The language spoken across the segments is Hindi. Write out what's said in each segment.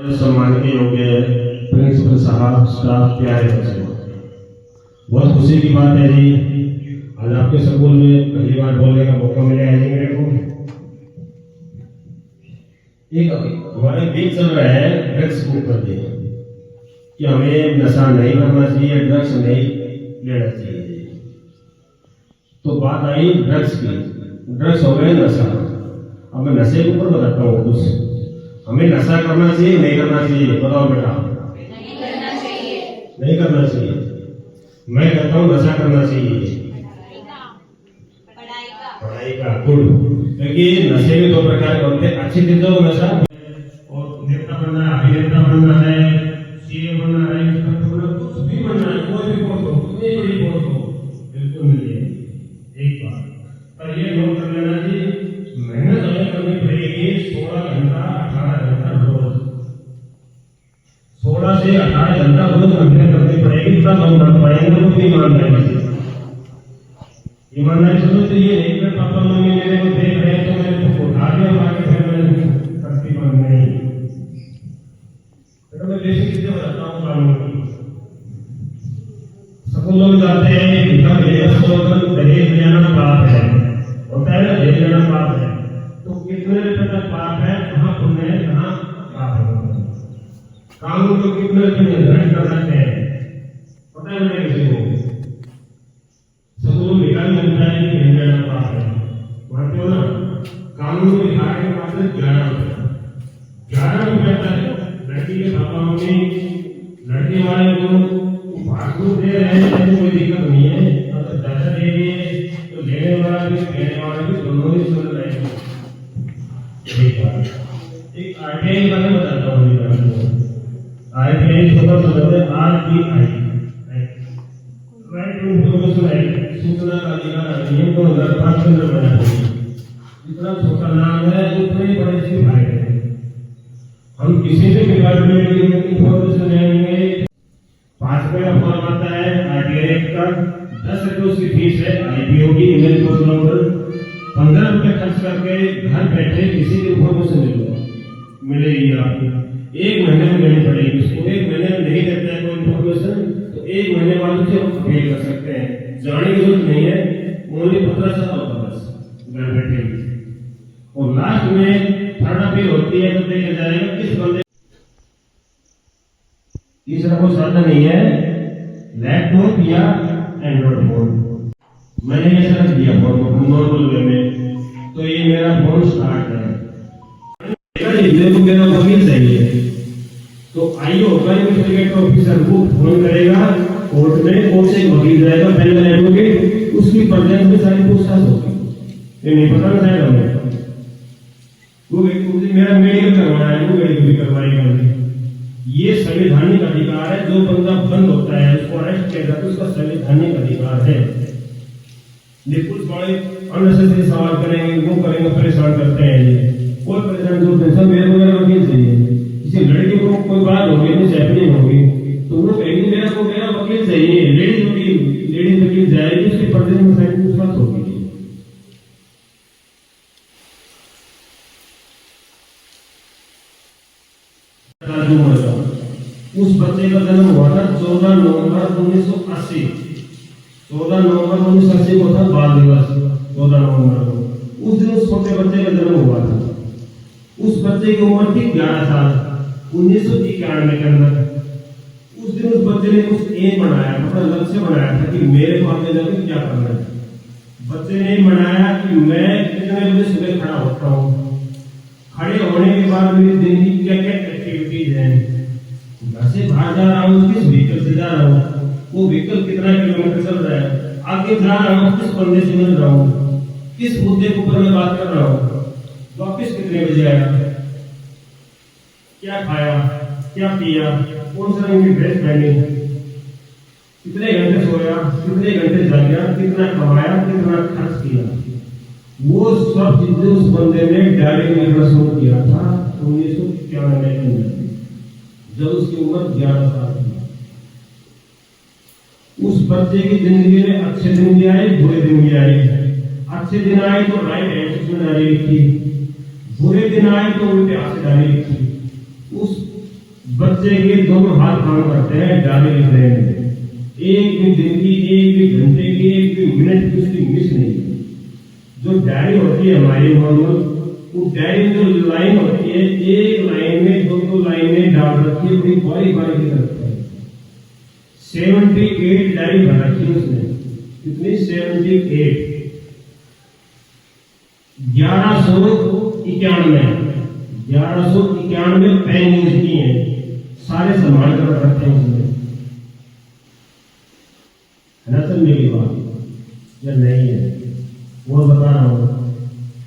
सम्मानित योग्य प्रिंसिपल साहब, स्टाफ, प्यारे बच्चे, बहुत खुशी की बात है जी, आज आपके स्कूल में पहली बार बोलने का मौका मिला है जी मेरे को। एक हमारे बीच चल रहा है ड्रग्स के ऊपर जी, कि हमें नशा नहीं करना चाहिए, ड्रग्स नहीं लेना चाहिए जी। तो बात आई ड्रग्स की, ड्रग्स हो गए नशा। अब मैं नशे के ऊपर बताता हूँ कुछ। हमें नशा करना चाहिए नहीं करना चाहिए, बताओ बेटा। नहीं करना चाहिए। नहीं करना चाहिए। मैं कहता हूँ नशा करना चाहिए। पढ़ाई का गुड, क्योंकि नशे में दो प्रकार के होते हैं, अच्छी चीजों का नशा और नेता बनना है, अभिनेता बनना है, सीए बनना है, कुछ भी बनना है, कोई भी पोस्ट हो, कितनी बड़ी पोस्ट हो, बिल्कुल मिलिए। एक बात पर ये नोट कर लेना जी, मेहनत हमें करनी पड़ेगी 16 घंटा 18 घंटा रोज, 16 से 18 घंटा रोज मेहनत करनी पड़ेगी, तब हम कर पाएंगे। तो ईमानदारी समझ तो ये नहीं कि पापा मम्मी मेरे को देख रहे हैं तो मेरे को उठा दिया आगे फिर मैं करती बन नहीं। तो मैं बेसिक चीजें बताता हूँ कानून की। स्कूलों में जाते हैं, इनका दहेज लेना पाप है, होता है ना, दहेज लेना पाप है। तो कितने रुपए तक पाप है, कहाँ पुण्य है, कहाँ पाप है। कानून को कितने रुपए निर्धारित कर सकते हैं, पता है नहीं किसी को। स्कूल निकाल मिलता है कि दहेज लेना पाप है, मानते हो ना। कानून को लिखा के मात्र 11 रुपए तक लड़की के पापा मम्मी लड़के वाले को भागवत दे रहे हैं तो कोई दिक्कत नहीं है। अगर ज्यादा दे दिए तो लेने वाला भी देने वाला भी दोनों ही सुन रहे हैं। एक आरटीआई बारे बताता हूँ आपको। आरटीआई खबर समझते RTI, right to information act, सूचना का अधिकार अधिनियम 2005 के अंदर बना है। जितना छोटा नाम है उतने ही बड़े से फायदे हैं। हम किसी भी डिपार्टमेंट की इन्फॉर्मेशन लेंगे, 5 रुपये का फॉर्म आता है आरटीआई का, 10 रुपये उसकी फीस है, आईपीओ की, ईमेल पोस्ट नंबर, 15 रुपये खर्च करके घर बैठे किसी की इन्फॉर्मेशन मिलेगी आपको। 1 महीने में लेनी पड़ेगी उसको। 1 महीने में नहीं देता है कोई इन्फॉर्मेशन तो 1 महीने बाद उसे अपील कर सकते हैं। जाने की जरूरत नहीं है, ओनली 1500 होगा बस घर बैठे। और लास्ट में थर्ड अपील होती है तो देखा जाएगा किस बंदे। तीसरा कोई साधन नहीं है, लैपटॉप या एंड्रॉइड फोन। मैंने ये सेलेक्ट किया फोन नॉर्मल वे में, तो ये मेरा फोन स्टार्ट है। मेरा वकील चाहिए तो आईओ होगा, इन्वेस्टिगेटर ऑफिसर को फोन करेगा कोर्ट में, कोर्ट से वकील जाएगा, पहले एडवोकेट, उसकी प्रेजेंस में सारी पूछताछ होगी। ये नहीं पता ना हमें, वो मेरा मेडिकल करवाना है, वो मेडिकल भी करवाएगा। ये संवैधानिक अधिकार है। जो बंदा बंद होता है उसको अरेस्ट किया जाता है, उसका संवैधानिक अधिकार है। कुछ बड़े अननेसेसरी सवाल करेंगे, वो करेंगे, परेशान करते हैं। ये कोई परेशान जो टेंशन मेरे को मेरा वकील चाहिए। किसी लड़की को कोई बात होगी, कुछ हैपनिंग होगी तो वो कहेगी मेरा को मेरा वकील चाहिए। लेडीज वकील जाएगी, उसके पर्दे में सारी पूछताछ होगी। उस बच्चे का जन्म हुआ था 14 नवंबर 1980। 14 नवंबर 1980 को था बाल दिवस। 14 नवंबर को उस दिन उस छोटे बच्चे का जन्म हुआ था। उस बच्चे की उम्र थी 11 साल 1991 के अंदर। उस दिन उस बच्चे ने कुछ एम बनाया, अपना लक्ष्य बनाया था कि मेरे को आगे जाकर क्या करना है। बच्चे ने बनाया कि मैं कितने बजे सुबह खड़ा होता हूँ, खड़े होने के बाद मेरी दिन की क्या क्या एक्टिविटीज हैं, घर से बाहर जा रहा हूँ किस व्हीकल से जा रहा हूँ, वो व्हीकल कितना किलोमीटर चल रहा है, आगे जा रहा हूँ किस बंदे से मिल रहा हूँ, किस मुद्दे के ऊपर मैं बात कर रहा हूँ, वापिस कितने बजे आया, क्या खाया, क्या पिया, कौन सा रंग की ड्रेस पहनी, कितने घंटे सोया, कितने घंटे जागा, कितना कमाया, कितना खर्च किया। वो सब चीजें उस बंदे ने डायरी में लिखना शुरू किया था 1991 के अंदर, जब उसकी उम्र 11 साल थी। उस बच्चे की जिंदगी में अच्छे दिन भी आए, बुरे दिन भी आए। अच्छे दिन आए तो राइट हैंड से डायरी लिखी, बुरे दिन आए तो उल्टे हाथ से डायरी लिखी। उस बच्चे के दोनों हाथ काम करते हैं डायरी लिखने में। एक भी दिन की, एक भी घंटे की, एक भी मिनट की उसकी मिस नहीं। जो डायरी होती है हमारी नॉर्मल, वो डायरी में जो लाइन होती है, एक लाइन में दो लाइनें डाल रखी है, बड़ी बारी बारी की रखता है। 78 डायरी भर रखी है उसने। कितनी? 78। 1191 पेन यूज की है, सारे संभाल कर रखते हैं उसने। है ना सर मेरी बात या नहीं है? वो बता रहा हूँ।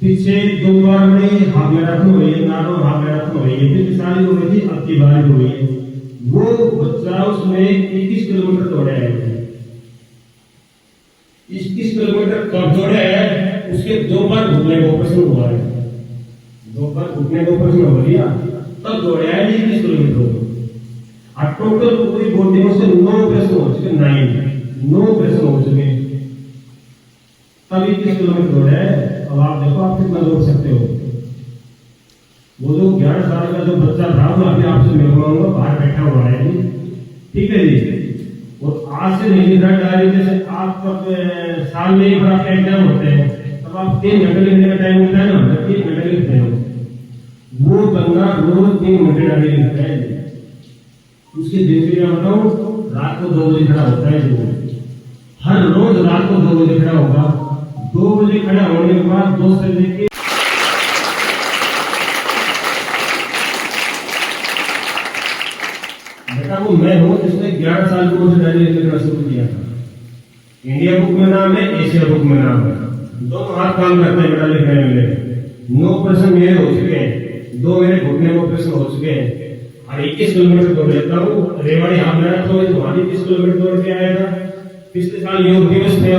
पीछे 2 बार में हाफ मैराथन हुई है, नारो हाफ मैराथन हुई है, पिछली साल हो गई थी, अब की बार हुई है। वो बच्चा उसमें 21 किलोमीटर दौड़ा है। 21 किलोमीटर कब दौड़ा है? उसके 2 बार घुटने का ऑपरेशन हुआ है। 2 बार घुटने का ऑपरेशन हो गया, तब दौड़ा है 21 किलोमीटर। और टोटल पूरी बॉडी में से 9 ऑपरेशन हो चुके, 9 ऑपरेशन हो चुके, तब 21 किलोमीटर दौड़ा है। अब आप देखो आप कितना दौड़ सकते हो। वो जो 11 साल का जो बच्चा था, वो अभी आपसे मिलवाऊंगा, बाहर बैठा हुआ है जी, ठीक है जी। और आज से नहीं लिख रहा डायरी, जैसे आप साल में एक बार आपके एग्जाम होते हैं, तब आप 3 घंटे लिखने का टाइम मिलता है ना, 3 घंटे लिखते हैं। वो बंदा रोज 3 घंटे डायरी लिखता है। उसकी दिनचर्या बताऊं, रात को 2 बजे खड़ा होता है जो, हर रोज रात को 2 बजे खड़ा होगा। 2 बजे खड़ा होने के बाद 2 से लेके बेटा वो मैं हूँ जिसने 11 साल की उम्र से डायरी लिखना शुरू किया था। इंडिया बुक में नाम है, एशिया बुक में नाम है। दोनों हाथ काम करते हैं बेटा लिखने में। 9 ऑपरेशन मेरे हो चुके हैं, 2 मेरे घुटने में ऑपरेशन हो चुके हैं। और 21 किलोमीटर दौड़ लेता हूँ। रेवाड़ी हाफ मैराथन में वहां 21 किलोमीटर दौड़ के आया था। पिछले साल योग दिवस थे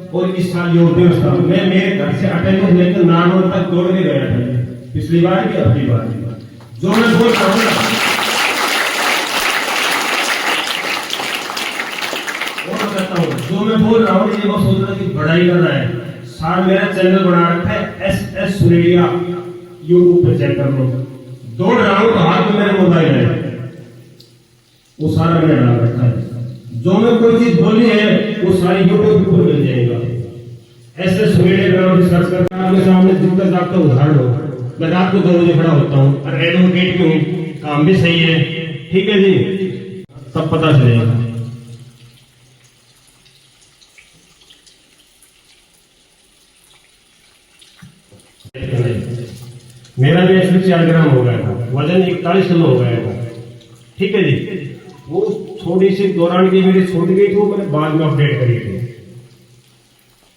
और इस साल योग दिवस था। मैं मेरे घर से अटेंडेंस लेकर नागौर तक दौड़ के गया था, पिछली बार की अगली बार। जो मैं बोल रहा हूँ जो मैं बोल रहा हूँ, ये वो सोच रहा कि बड़ाई कर रहा है। सार मेरा चैनल बना रखा है SS सुनेरिया, यूट्यूब पे चेक कर लो। दौड़ रहा हूँ तो हाथ में मेरा मोबाइल है, वो सारा मैंने डाल रखा है। जो मैं कोई चीज बोली है वो सारी यूट्यूब पर मिल जाएगा। SS सुनेरिया का नाम सर्च करके आपके सामने जितना आपका उदाहरण हो। मैं रात को 2 बजे खड़ा होता हूँ और एडवोकेट भी हूँ, काम भी सही है, ठीक है जी, तब पता चलेगा। मेरा भी 4 ग्राम हो गया था, वजन 41 किलो हो गया था, ठीक है जी। वो छोटी सी दौरान की मेरी छूट गई थी, वो मैंने बाद में अपडेट करी थी।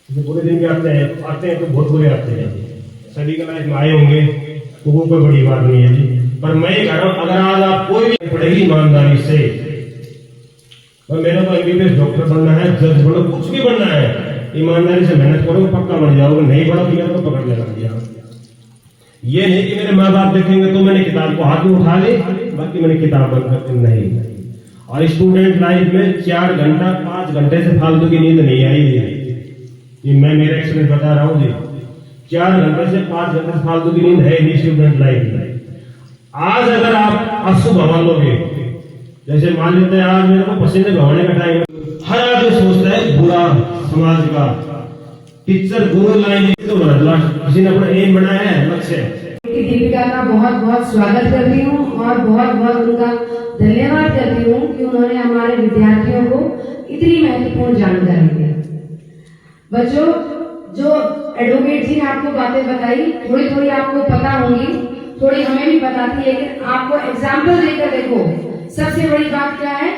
पूरे दिन भी आते हैं तो बहुत बुरे आते हैं। सभी के लाइफ में आए होंगे तो वो कोई बड़ी बात नहीं है जी। पर मैं ये कह रहा हूँ, अगर आज आप कोई भी पढ़ेगी ईमानदारी से, तो मेरा तो MBBS डॉक्टर बनना है, जज बनो, कुछ भी बनना है, ईमानदारी से मेहनत करो, पक्का बन जाओगे। नहीं बड़ा तो मेरे को पकड़ लेना दिया। ये नहीं कि मेरे माँ बाप देखेंगे तो मैंने किताब को हाथ में उठा ली, बाकी मैंने किताब बंद कर दी, नहीं। और स्टूडेंट लाइफ में 4 घंटा 5 घंटे से फालतू की नींद नहीं आई है। ये मैं मेरा एक्सपीरियंस बता रहा हूँ जी। 4 घंटे से 5 घंटे से फालतू की नींद है नहीं स्टूडेंट लाइफ में। आज अगर आप अशुभ हवा लोगे, जैसे मान लेते हैं आज मेरे को पसीने बहाने का टाइम, हर आदमी सोचता है बुरा समाज का, टीचर गुरु लाइन तो किसी ने अपना एम बनाया है, लक्ष्य। दीपिका का बहुत बहुत स्वागत करती हूँ और बहुत बहुत उनका धन्यवाद करती हूँ कि उन्होंने हमारे विद्यार्थियों को इतनी महत्वपूर्ण जानकारी दी। बच्चों, जो एडवोकेट जी ने आपको बातें बताई, थोड़ी थोड़ी आपको पता होंगी, थोड़ी हमें भी पता थी, लेकिन आपको एग्जाम्पल देकर देखो। सबसे बड़ी बात क्या है?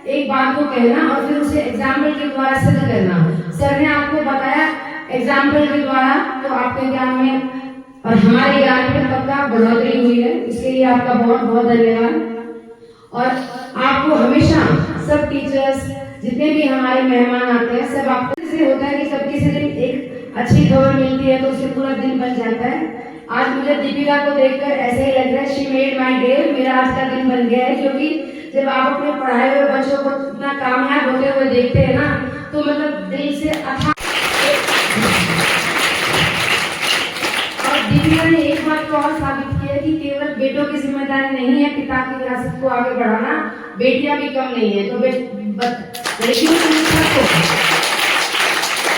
एक बात को कहना और फिर उसे एग्जाम्पल के द्वारा सिद्ध करना। सर ने आपको बताया एग्जाम्पल के द्वारा, तो आपके ज्ञान में और हमारे ज्ञान में पक्का बढ़ोतरी हुई है। इसके लिए आपका बहुत बहुत धन्यवाद। और आपको हमेशा सब टीचर्स, जितने भी हमारे मेहमान आते हैं, सब आपको से होता है कि सब किसी दिन एक अच्छी खबर मिलती है तो उससे पूरा दिन बन जाता है। आज मुझे दीपिका को देखकर ऐसे ही लग रहा है, शी मेड माई डे, मेरा आज का दिन बन गया है। क्योंकि जब आप अपने पढ़ाए हुए बच्चों को इतना कामयाब होते हुए देखते हैं ना, तो मतलब दिल से अथाह। और दीपिका ने एक बात को और साबित किया कि केवल बेटों की जिम्मेदारी नहीं है पिता की विरासत को आगे बढ़ाना, बेटियां भी कम नहीं है, तो लड़कियों के लिए सबको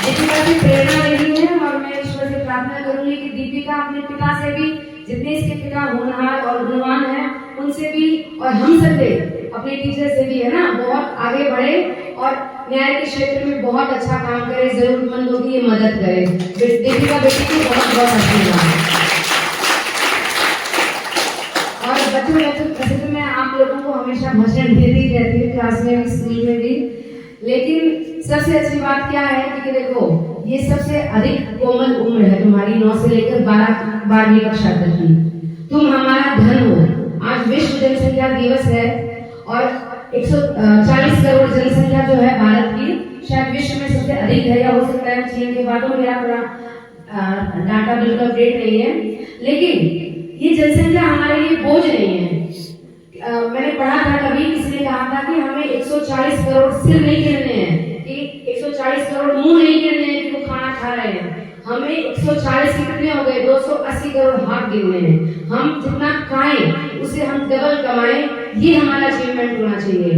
दीपिका की प्रेरणा रही है और मैं ईश्वर से प्रार्थना करूंगी कि दीपिका अपने पिता से भी, जितने इसके पिता होनहार और गुणवान हैं, उनसे भी और हम सब से, अपने टीचर से भी है ना, बहुत आगे बढ़े और न्याय के क्षेत्र में बहुत अच्छा काम करे, जरूरतमंदों की ये मदद करे। दीपिका बेटी को बहुत बहुत आशीर्वाद। और बच्चों वैसे तो मैं आप लोगों को हमेशा भाषण देती रहती हूँ, क्लास में भी, स्कूल में भी, लेकिन सबसे अच्छी बात क्या है कि देखो ये सबसे अधिक कोमल उम्र है तुम्हारी, 9 से लेकर 12वीं कक्षा तक की। तुम हमारा धन हो। आज विश्व जनसंख्या दिवस है और 140 करोड़ जनसंख्या जो है भारत की, शायद विश्व में सबसे अधिक है, या हो सकता है चीन के बाद में, मेरा पूरा डाटा बिल्कुल अपडेट नहीं है, लेकिन ये जनसंख्या हमारे लिए बोझ नहीं है। मैंने पढ़ा था कभी, किसी ने कहा था कि हमें 140 करोड़ सिर नहीं गिनने हैं, कि 140 करोड़ मुंह नहीं गिनने हैं कि वो खाना खा रहे हैं, हमें 140 कितने हो गए, 280 करोड़ हाथ गिनने हैं। हम जितना खाएं उसे हम डबल कमाएं, ये हमारा अचीवमेंट होना चाहिए।